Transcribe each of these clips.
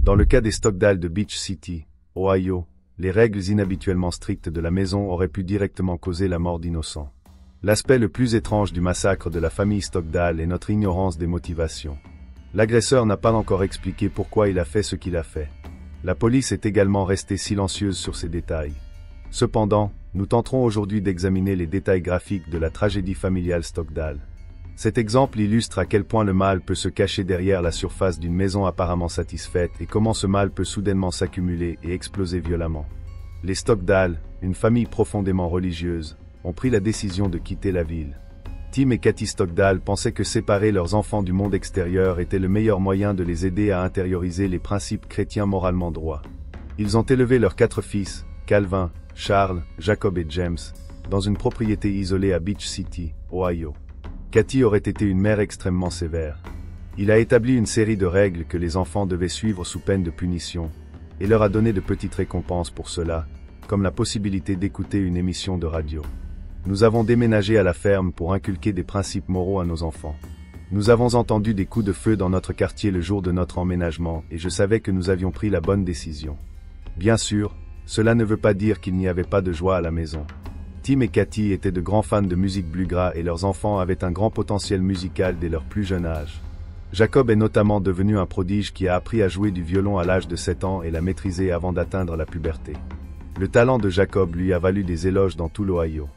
Dans le cas des Stockdale de Beach City, Ohio, les règles inhabituellement strictes de la maison auraient pu directement causer la mort d'innocents. L'aspect le plus étrange du massacre de la famille Stockdale est notre ignorance des motivations. L'agresseur n'a pas encore expliqué pourquoi il a fait ce qu'il a fait. La police est également restée silencieuse sur ces détails. Cependant, nous tenterons aujourd'hui d'examiner les détails graphiques de la tragédie familiale Stockdale. Cet exemple illustre à quel point le mal peut se cacher derrière la surface d'une maison apparemment satisfaite et comment ce mal peut soudainement s'accumuler et exploser violemment. Les Stockdale, une famille profondément religieuse, ont pris la décision de quitter la ville. Tim et Kathy Stockdale pensaient que séparer leurs enfants du monde extérieur était le meilleur moyen de les aider à intérioriser les principes chrétiens moralement droits. Ils ont élevé leurs 4 fils, Calvin, Charles, Jacob et James, dans une propriété isolée à Beach City, Ohio. Kathy aurait été une mère extrêmement sévère. Il a établi une série de règles que les enfants devaient suivre sous peine de punition, et leur a donné de petites récompenses pour cela, comme la possibilité d'écouter une émission de radio. Nous avons déménagé à la ferme pour inculquer des principes moraux à nos enfants. Nous avons entendu des coups de feu dans notre quartier le jour de notre emménagement et je savais que nous avions pris la bonne décision. Bien sûr, cela ne veut pas dire qu'il n'y avait pas de joie à la maison. Tim et Kathy étaient de grands fans de musique bluegrass et leurs enfants avaient un grand potentiel musical dès leur plus jeune âge. Jacob est notamment devenu un prodige qui a appris à jouer du violon à l'âge de 7 ans et l'a maîtrisé avant d'atteindre la puberté. Le talent de Jacob lui a valu des éloges dans tout l'Ohio.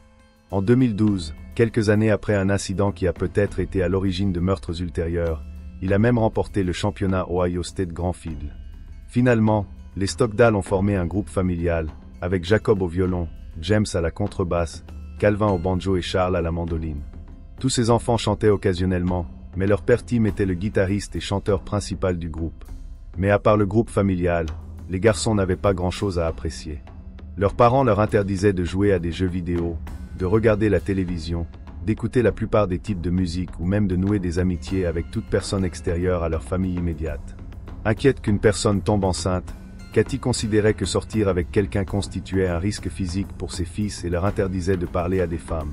En 2012, quelques années après un incident qui a peut-être été à l'origine de meurtres ultérieurs, il a même remporté le championnat Ohio State Grand Field. Finalement, les Stockdale ont formé un groupe familial, avec Jacob au violon, James à la contrebasse, Calvin au banjo et Charles à la mandoline. Tous ces enfants chantaient occasionnellement, mais leur père Tim était le guitariste et chanteur principal du groupe. Mais à part le groupe familial, les garçons n'avaient pas grand-chose à apprécier. Leurs parents leur interdisaient de jouer à des jeux vidéo, de regarder la télévision, d'écouter la plupart des types de musique ou même de nouer des amitiés avec toute personne extérieure à leur famille immédiate. Inquiète qu'une personne tombe enceinte, Kathy considérait que sortir avec quelqu'un constituait un risque physique pour ses fils et leur interdisait de parler à des femmes.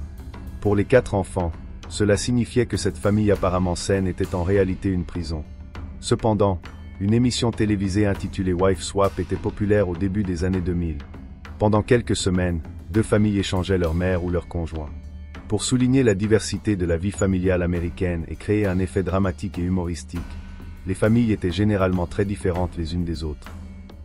Pour les 4 enfants, cela signifiait que cette famille apparemment saine était en réalité une prison. Cependant, une émission télévisée intitulée Wife Swap était populaire au début des années 2000. Pendant quelques semaines, 2 familles échangeaient leur mère ou leur conjoint. Pour souligner la diversité de la vie familiale américaine et créer un effet dramatique et humoristique, les familles étaient généralement très différentes les unes des autres.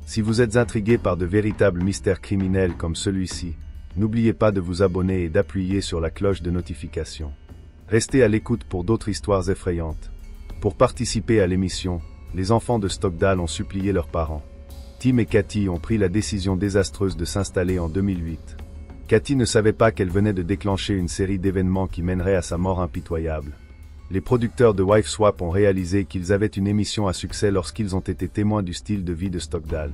Si vous êtes intrigué par de véritables mystères criminels comme celui-ci, n'oubliez pas de vous abonner et d'appuyer sur la cloche de notification. Restez à l'écoute pour d'autres histoires effrayantes. Pour participer à l'émission, les enfants de Stockdale ont supplié leurs parents. Tim et Kathy ont pris la décision désastreuse de s'installer en 2008. Kathy ne savait pas qu'elle venait de déclencher une série d'événements qui mèneraient à sa mort impitoyable. Les producteurs de Wife Swap ont réalisé qu'ils avaient une émission à succès lorsqu'ils ont été témoins du style de vie de Stockdale.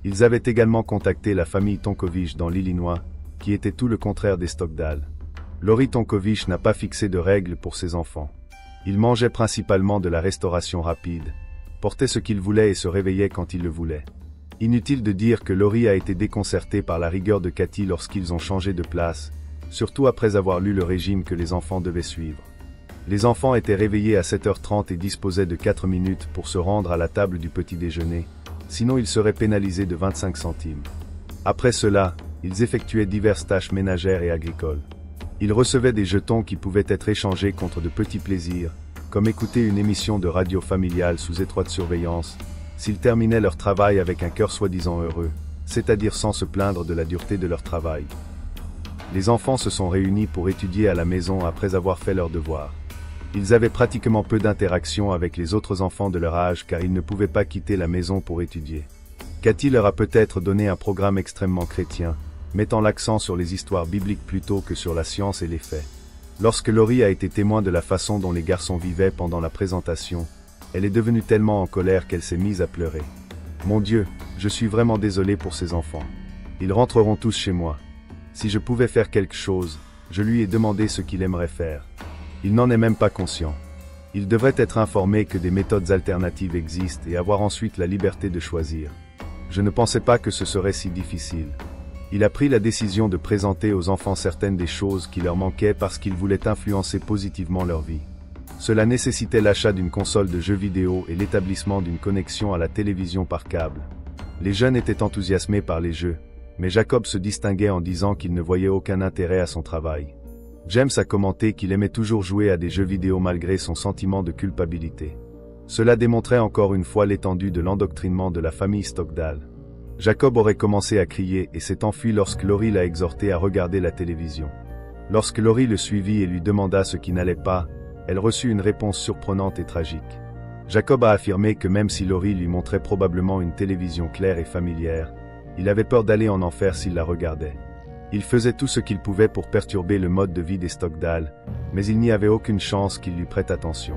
Ils avaient également contacté la famille Tonkovich dans l'Illinois, qui était tout le contraire des Stockdale. Laurie Tonkovich n'a pas fixé de règles pour ses enfants. Ils mangeaient principalement de la restauration rapide, portaient ce qu'ils voulaient et se réveillaient quand ils le voulaient. Inutile de dire que Laurie a été déconcertée par la rigueur de Kathy lorsqu'ils ont changé de place, surtout après avoir lu le régime que les enfants devaient suivre. Les enfants étaient réveillés à 7h30 et disposaient de 4 minutes pour se rendre à la table du petit déjeuner, sinon ils seraient pénalisés de 25 centimes. Après cela, ils effectuaient diverses tâches ménagères et agricoles. Ils recevaient des jetons qui pouvaient être échangés contre de petits plaisirs, comme écouter une émission de radio familiale sous étroite surveillance, s'ils terminaient leur travail avec un cœur soi-disant heureux, c'est-à-dire sans se plaindre de la dureté de leur travail. Les enfants se sont réunis pour étudier à la maison après avoir fait leurs devoirs. Ils avaient pratiquement peu d'interaction avec les autres enfants de leur âge car ils ne pouvaient pas quitter la maison pour étudier. Kathy leur a peut-être donné un programme extrêmement chrétien, mettant l'accent sur les histoires bibliques plutôt que sur la science et les faits. Lorsque Laurie a été témoin de la façon dont les garçons vivaient pendant la présentation, elle est devenue tellement en colère qu'elle s'est mise à pleurer. « Mon Dieu, je suis vraiment désolée pour ces enfants. Ils rentreront tous chez moi. Si je pouvais faire quelque chose, je lui ai demandé ce qu'il aimerait faire. Il n'en est même pas conscient. Il devrait être informé que des méthodes alternatives existent et avoir ensuite la liberté de choisir. Je ne pensais pas que ce serait si difficile. Il a pris la décision de présenter aux enfants certaines des choses qui leur manquaient parce qu'il voulait influencer positivement leur vie. Cela nécessitait l'achat d'une console de jeux vidéo et l'établissement d'une connexion à la télévision par câble. Les jeunes étaient enthousiasmés par les jeux, mais Jacob se distinguait en disant qu'il ne voyait aucun intérêt à son travail. James a commenté qu'il aimait toujours jouer à des jeux vidéo malgré son sentiment de culpabilité. Cela démontrait encore une fois l'étendue de l'endoctrinement de la famille Stockdale. Jacob aurait commencé à crier et s'est enfui lorsque Laurie l'a exhorté à regarder la télévision. Lorsque Laurie le suivit et lui demanda ce qui n'allait pas, elle reçut une réponse surprenante et tragique. Jacob a affirmé que même si Laurie lui montrait probablement une télévision claire et familière, il avait peur d'aller en enfer s'il la regardait. Il faisait tout ce qu'il pouvait pour perturber le mode de vie des Stockdale, mais il n'y avait aucune chance qu'il lui prête attention.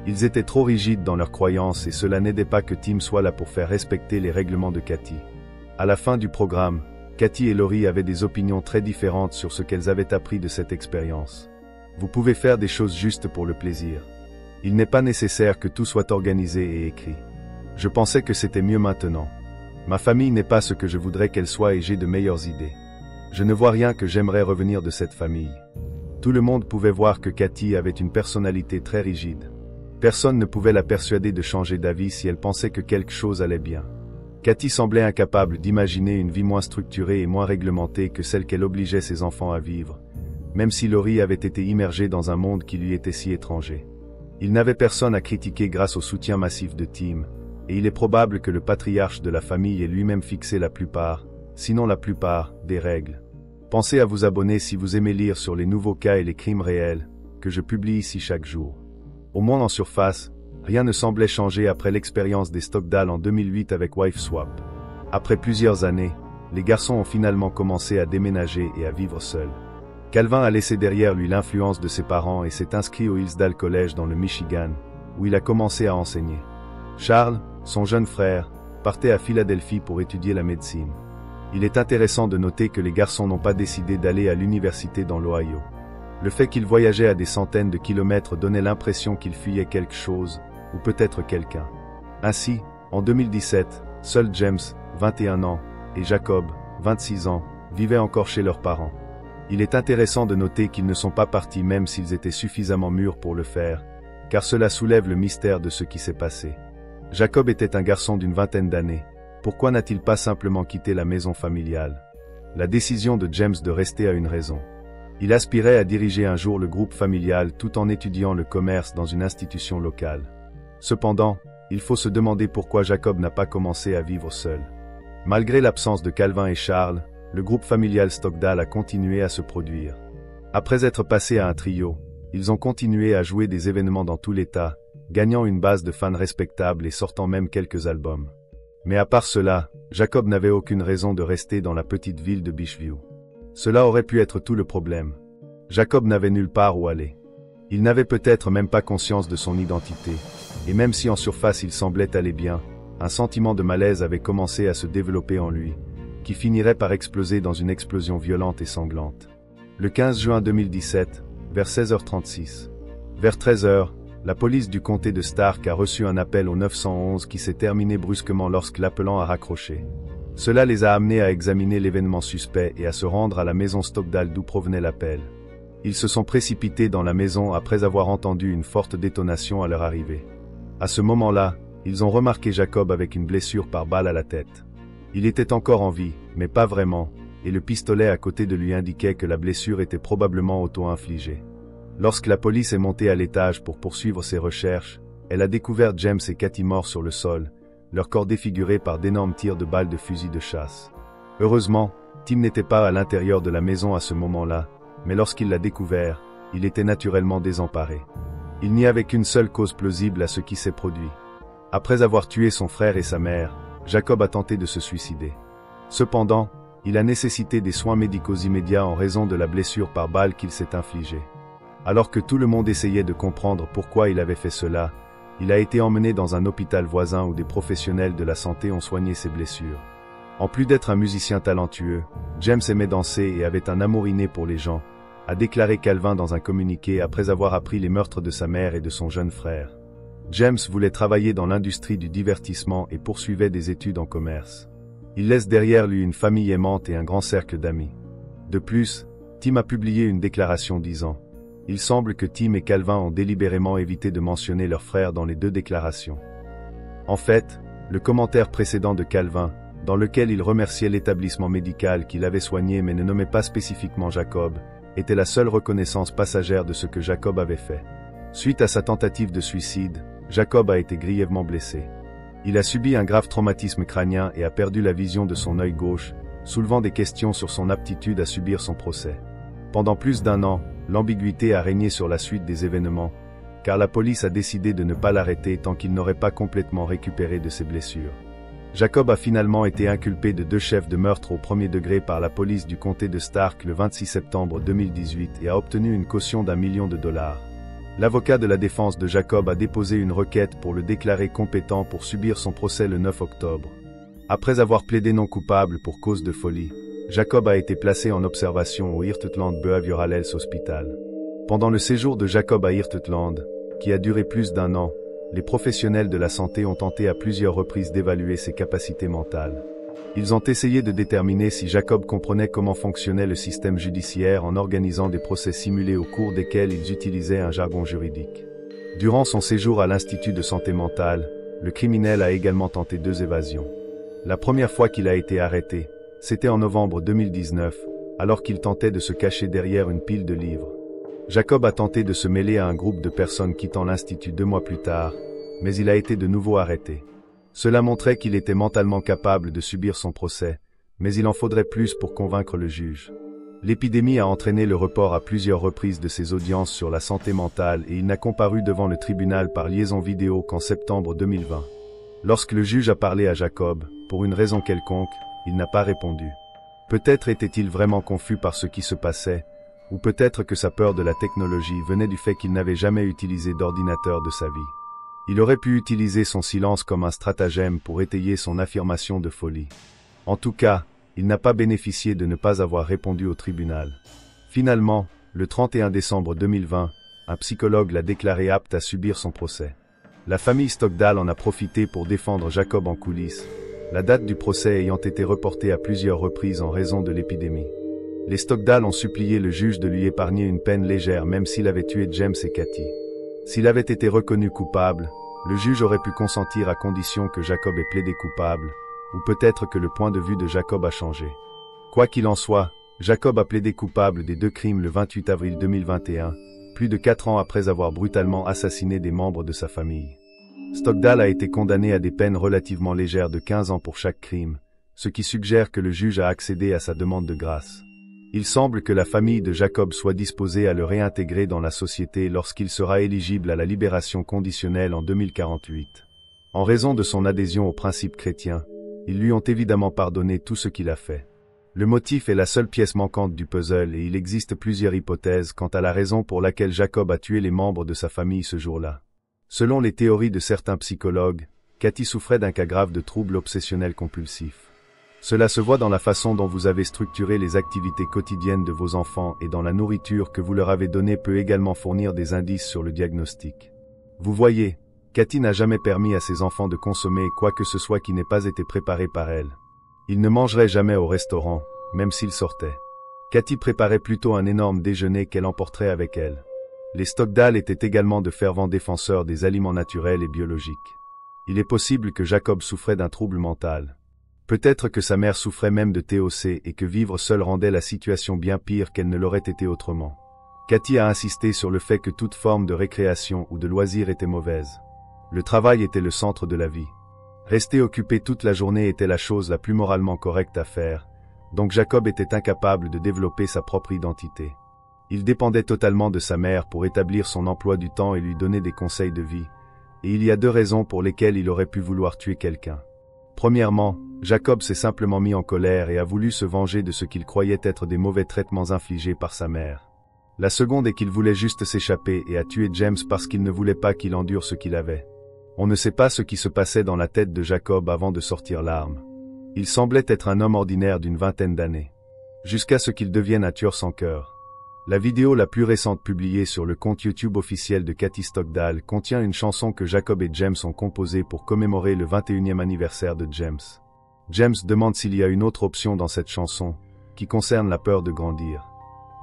Ils étaient trop rigides dans leurs croyances et cela n'aidait pas que Tim soit là pour faire respecter les règlements de Cathy. À la fin du programme, Cathy et Laurie avaient des opinions très différentes sur ce qu'elles avaient appris de cette expérience. Vous pouvez faire des choses juste pour le plaisir. Il n'est pas nécessaire que tout soit organisé et écrit. Je pensais que c'était mieux maintenant. Ma famille n'est pas ce que je voudrais qu'elle soit et j'ai de meilleures idées. Je ne vois rien que j'aimerais revenir de cette famille. Tout le monde pouvait voir que Cathy avait une personnalité très rigide. Personne ne pouvait la persuader de changer d'avis si elle pensait que quelque chose allait bien. Cathy semblait incapable d'imaginer une vie moins structurée et moins réglementée que celle qu'elle obligeait ses enfants à vivre, même si Laurie avait été immergée dans un monde qui lui était si étranger. Il n'avait personne à critiquer grâce au soutien massif de Tim, et il est probable que le patriarche de la famille ait lui-même fixé la plupart, sinon la plupart, des règles. Pensez à vous abonner si vous aimez lire sur les nouveaux cas et les crimes réels, que je publie ici chaque jour. Au moins en surface, rien ne semblait changer après l'expérience des Stockdale en 2008 avec Wife Swap. Après plusieurs années, les garçons ont finalement commencé à déménager et à vivre seuls. Calvin a laissé derrière lui l'influence de ses parents et s'est inscrit au Hillsdale College dans le Michigan, où il a commencé à enseigner. Charles, son jeune frère, partait à Philadelphie pour étudier la médecine. Il est intéressant de noter que les garçons n'ont pas décidé d'aller à l'université dans l'Ohio. Le fait qu'ils voyageaient à des centaines de kilomètres donnait l'impression qu'ils fuyaient quelque chose, ou peut-être quelqu'un. Ainsi, en 2017, seuls James, 21 ans, et Jacob, 26 ans, vivaient encore chez leurs parents. Il est intéressant de noter qu'ils ne sont pas partis même s'ils étaient suffisamment mûrs pour le faire, car cela soulève le mystère de ce qui s'est passé. Jacob était un garçon d'une vingtaine d'années. Pourquoi n'a-t-il pas simplement quitté la maison familiale? La décision de James de rester a une raison. Il aspirait à diriger un jour le groupe familial tout en étudiant le commerce dans une institution locale. Cependant, il faut se demander pourquoi Jacob n'a pas commencé à vivre seul. Malgré l'absence de Calvin et Charles, le groupe familial Stockdale a continué à se produire. Après être passé à un trio, ils ont continué à jouer des événements dans tout l'État, gagnant une base de fans respectable et sortant même quelques albums. Mais à part cela, Jacob n'avait aucune raison de rester dans la petite ville de Beechview. Cela aurait pu être tout le problème. Jacob n'avait nulle part où aller. Il n'avait peut-être même pas conscience de son identité, et même si en surface il semblait aller bien, un sentiment de malaise avait commencé à se développer en lui, qui finirait par exploser dans une explosion violente et sanglante. Le 15 juin 2017, vers 16h36. Vers 13h, la police du comté de Stark a reçu un appel au 911 qui s'est terminé brusquement lorsque l'appelant a raccroché. Cela les a amenés à examiner l'événement suspect et à se rendre à la maison Stockdale d'où provenait l'appel. Ils se sont précipités dans la maison après avoir entendu une forte détonation à leur arrivée. À ce moment-là, ils ont remarqué Jacob avec une blessure par balle à la tête. Il était encore en vie, mais pas vraiment, et le pistolet à côté de lui indiquait que la blessure était probablement auto-infligée. Lorsque la police est montée à l'étage pour poursuivre ses recherches, elle a découvert James et Cathy morts sur le sol, leur corps défiguré par d'énormes tirs de balles de fusil de chasse. Heureusement, Tim n'était pas à l'intérieur de la maison à ce moment-là, mais lorsqu'il l'a découvert, il était naturellement désemparé. Il n'y avait qu'une seule cause plausible à ce qui s'est produit. Après avoir tué son frère et sa mère, Jacob a tenté de se suicider. Cependant, il a nécessité des soins médicaux immédiats en raison de la blessure par balle qu'il s'est infligée. Alors que tout le monde essayait de comprendre pourquoi il avait fait cela, il a été emmené dans un hôpital voisin où des professionnels de la santé ont soigné ses blessures. En plus d'être un musicien talentueux, James aimait danser et avait un amour inné pour les gens, a déclaré Calvin dans un communiqué après avoir appris les meurtres de sa mère et de son jeune frère. James voulait travailler dans l'industrie du divertissement et poursuivait des études en commerce. Il laisse derrière lui une famille aimante et un grand cercle d'amis. De plus, Tim a publié une déclaration disant « Il semble que Tim et Calvin ont délibérément évité de mentionner leur frère dans les deux déclarations. En fait, le commentaire précédent de Calvin, dans lequel il remerciait l'établissement médical qui l'avait soigné mais ne nommait pas spécifiquement Jacob, était la seule reconnaissance passagère de ce que Jacob avait fait. Suite à sa tentative de suicide, Jacob a été grièvement blessé. Il a subi un grave traumatisme crânien et a perdu la vision de son œil gauche, soulevant des questions sur son aptitude à subir son procès. Pendant plus d'1 an, l'ambiguïté a régné sur la suite des événements, car la police a décidé de ne pas l'arrêter tant qu'il n'aurait pas complètement récupéré de ses blessures. Jacob a finalement été inculpé de 2 chefs de meurtre au premier degré par la police du comté de Stark le 26 septembre 2018 et a obtenu une caution d'$1 million. L'avocat de la défense de Jacob a déposé une requête pour le déclarer compétent pour subir son procès le 9 octobre. Après avoir plaidé non coupable pour cause de folie, Jacob a été placé en observation au Heartland Behavioral Health Hospital. Pendant le séjour de Jacob à Heartland, qui a duré plus d'1 an, les professionnels de la santé ont tenté à plusieurs reprises d'évaluer ses capacités mentales. Ils ont essayé de déterminer si Jacob comprenait comment fonctionnait le système judiciaire en organisant des procès simulés au cours desquels ils utilisaient un jargon juridique. Durant son séjour à l'Institut de santé mentale, le criminel a également tenté 2 évasions. La première fois qu'il a été arrêté, c'était en novembre 2019, alors qu'il tentait de se cacher derrière une pile de livres. Jacob a tenté de se mêler à un groupe de personnes quittant l'Institut 2 mois plus tard, mais il a été de nouveau arrêté. Cela montrait qu'il était mentalement capable de subir son procès, mais il en faudrait plus pour convaincre le juge. L'épidémie a entraîné le report à plusieurs reprises de ses audiences sur la santé mentale et il n'a comparu devant le tribunal par liaison vidéo qu'en septembre 2020. Lorsque le juge a parlé à Jacob, pour une raison quelconque, il n'a pas répondu. Peut-être était-il vraiment confus par ce qui se passait, ou peut-être que sa peur de la technologie venait du fait qu'il n'avait jamais utilisé d'ordinateur de sa vie. Il aurait pu utiliser son silence comme un stratagème pour étayer son affirmation de folie. En tout cas, il n'a pas bénéficié de ne pas avoir répondu au tribunal. Finalement, le 31 décembre 2020, un psychologue l'a déclaré apte à subir son procès. La famille Stockdale en a profité pour défendre Jacob en coulisses, la date du procès ayant été reportée à plusieurs reprises en raison de l'épidémie. Les Stockdale ont supplié le juge de lui épargner une peine légère même s'il avait tué James et Cathy. S'il avait été reconnu coupable, le juge aurait pu consentir à condition que Jacob ait plaidé coupable, ou peut-être que le point de vue de Jacob a changé. Quoi qu'il en soit, Jacob a plaidé coupable des 2 crimes le 28 avril 2021, plus de 4 ans après avoir brutalement assassiné des membres de sa famille. Stockdale a été condamné à des peines relativement légères de 15 ans pour chaque crime, ce qui suggère que le juge a accédé à sa demande de grâce. Il semble que la famille de Jacob soit disposée à le réintégrer dans la société lorsqu'il sera éligible à la libération conditionnelle en 2048. En raison de son adhésion aux principes chrétiens, ils lui ont évidemment pardonné tout ce qu'il a fait. Le motif est la seule pièce manquante du puzzle et il existe plusieurs hypothèses quant à la raison pour laquelle Jacob a tué les membres de sa famille ce jour-là. Selon les théories de certains psychologues, Cathy souffrait d'un cas grave de troubles obsessionnels compulsifs. Cela se voit dans la façon dont vous avez structuré les activités quotidiennes de vos enfants et dans la nourriture que vous leur avez donnée peut également fournir des indices sur le diagnostic. Vous voyez, Cathy n'a jamais permis à ses enfants de consommer quoi que ce soit qui n'ait pas été préparé par elle. Ils ne mangeraient jamais au restaurant, même s'ils sortaient. Cathy préparait plutôt un énorme déjeuner qu'elle emporterait avec elle. Les Stockdale étaient également de fervents défenseurs des aliments naturels et biologiques. Il est possible que Jacob souffrait d'un trouble mental. Peut-être que sa mère souffrait même de TOC et que vivre seule rendait la situation bien pire qu'elle ne l'aurait été autrement. Cathy a insisté sur le fait que toute forme de récréation ou de loisir était mauvaise. Le travail était le centre de la vie. Rester occupé toute la journée était la chose la plus moralement correcte à faire, donc Jacob était incapable de développer sa propre identité. Il dépendait totalement de sa mère pour établir son emploi du temps et lui donner des conseils de vie, et il y a 2 raisons pour lesquelles il aurait pu vouloir tuer quelqu'un. Premièrement, Jacob s'est simplement mis en colère et a voulu se venger de ce qu'il croyait être des mauvais traitements infligés par sa mère. La seconde est qu'il voulait juste s'échapper et a tué James parce qu'il ne voulait pas qu'il endure ce qu'il avait. On ne sait pas ce qui se passait dans la tête de Jacob avant de sortir l'arme. Il semblait être un homme ordinaire d'une 20aine d'années. Jusqu'à ce qu'il devienne un tueur sans cœur. La vidéo la plus récente publiée sur le compte YouTube officiel de Cathy Stockdale contient une chanson que Jacob et James ont composée pour commémorer le 21e anniversaire de James. James demande s'il y a une autre option dans cette chanson, qui concerne la peur de grandir.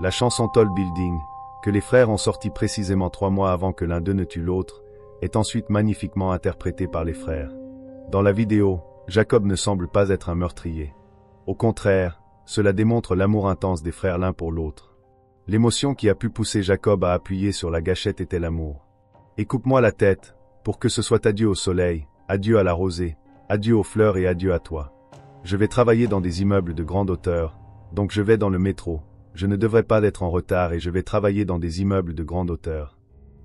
La chanson Tall Building, que les frères ont sorti précisément 3 mois avant que l'un d'eux ne tue l'autre, est ensuite magnifiquement interprété par les frères. Dans la vidéo, Jacob ne semble pas être un meurtrier. Au contraire, cela démontre l'amour intense des frères l'un pour l'autre. L'émotion qui a pu pousser Jacob à appuyer sur la gâchette était l'amour. Et coupe-moi la tête, pour que ce soit adieu au soleil, adieu à la rosée, adieu aux fleurs et adieu à toi. Je vais travailler dans des immeubles de grande hauteur, donc je vais dans le métro. Je ne devrais pas être en retard et je vais travailler dans des immeubles de grande hauteur.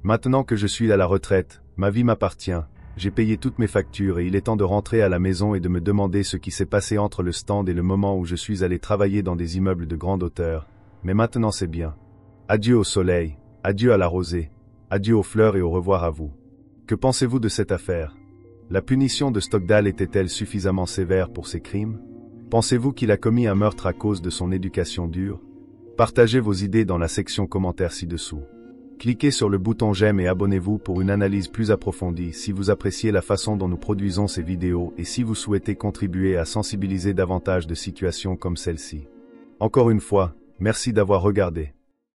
Maintenant que je suis à la retraite, ma vie m'appartient, j'ai payé toutes mes factures et il est temps de rentrer à la maison et de me demander ce qui s'est passé entre le stand et le moment où je suis allé travailler dans des immeubles de grande hauteur. Mais maintenant c'est bien. Adieu au soleil, adieu à la rosée, adieu aux fleurs et au revoir à vous. Que pensez-vous de cette affaire? La punition de Stockdale était-elle suffisamment sévère pour ses crimes? Pensez-vous qu'il a commis un meurtre à cause de son éducation dure? Partagez vos idées dans la section commentaires ci-dessous. Cliquez sur le bouton j'aime et abonnez-vous pour une analyse plus approfondie si vous appréciez la façon dont nous produisons ces vidéos et si vous souhaitez contribuer à sensibiliser davantage de situations comme celle-ci. Encore une fois, merci d'avoir regardé.